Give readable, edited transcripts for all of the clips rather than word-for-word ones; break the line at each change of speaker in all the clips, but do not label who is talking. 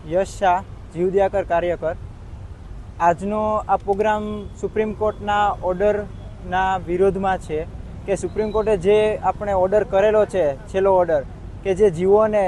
યશ શાહ, જીવદયાકર કાર્યકર. આજનો આ પ્રોગ્રામ સુપ્રીમ કોર્ટના ઓર્ડરના વિરોધમાં છે કે સુપ્રીમ કોર્ટે જે આપણે ઓર્ડર કરેલો છે, છેલ્લો ઓર્ડર, કે જે જીવોને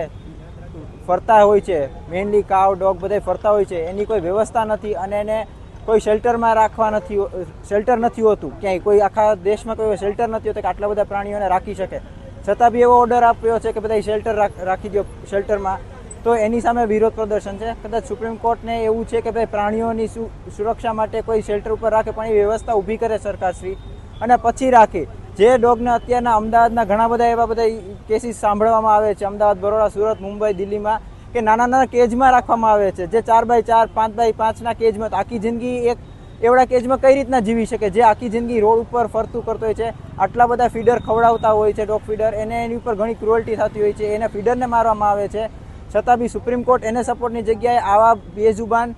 ફરતા હોય છે, મેનલી કાવ ડોગ બધા ફરતા હોય છે, એની કોઈ વ્યવસ્થા નથી અને એને કોઈ શેલ્ટરમાં રાખવા નથી, શેલ્ટર નથી હોતું ક્યાંય, કોઈ આખા દેશમાં કોઈ શેલ્ટર નથી હોતું કે આટલા બધા પ્રાણીઓને રાખી શકે. છતાં બી એવો ઓર્ડર આપ્યો છે કે બધા શેલ્ટર રાખી દો શેલ્ટરમાં, તો એની સામે વિરોધ પ્રદર્શન છે. કદાચ સુપ્રીમ કોર્ટને એવું છે કે ભાઈ પ્રાણીઓની સુરક્ષા માટે કોઈ શેલ્ટર ઉપર રાખે, પણ એ વ્યવસ્થા ઊભી કરે સરકારશ્રી અને પછી રાખે. જે ડોગને અત્યારના અમદાવાદના ઘણા બધા એવા બધા કેસીસ સાંભળવામાં આવે છે, અમદાવાદ, બરોડા, સુરત, મુંબઈ, દિલ્હીમાં, કે નાના નાના કેજમાં રાખવામાં આવે છે, જે 4x4, 5x5ના કેજમાં. આખી જિંદગી એક એવડા કેજમાં કઈ રીતના જીવી શકે, જે આખી જિંદગી રોડ ઉપર ફરતું કરતો હોય છે, આટલા બધા ફીડર ખવડાવતા હોય છે, ડોગ ફીડર, એને એની ઉપર ઘણી ક્રુઅલ્ટી થતી હોય છે, એને ફીડરને મારવામાં આવે છે. છતાં બી સુપ્રીમ કોર્ટ એને સપોર્ટની જગ્યાએ આવા બેજુબાન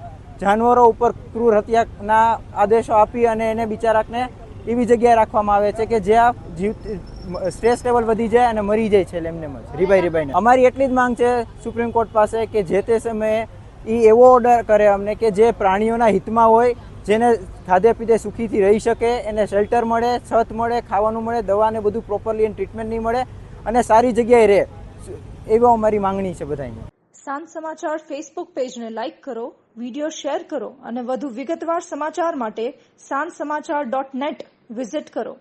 જાનવરો ઉપર ક્રૂર હત્યાના આદેશો આપી અને એને બિચારાને એવી જગ્યાએ રાખવામાં આવે છે કે જ્યાં સ્ટ્રેસ લેવલ વધી જાય અને મરી જાય છે એમને રીબાઈને. અમારી એટલી જ માંગ છે સુપ્રીમ કોર્ટ પાસે કે જે તે સમયે એ એવો ઓર્ડર કરે અમને કે જે પ્રાણીઓના હિતમાં હોય, જેને ખાધે પીધે સુખીથી રહી શકે, એને શેલ્ટર મળે, છત મળે, ખાવાનું મળે, દવાને બધું પ્રોપરલી એને ટ્રીટમેન્ટ નહીં મળે અને સારી જગ્યાએ રહે, એવો અમારી માંગણી છે બધાની.
સાંજ સમાચાર ફેસબુક પેજને લાઇક કરો, વિડીયો શેર કરો અને વધુ વિગતવાર સમાચાર માટે sanssamachar.net વિઝિટ કરો.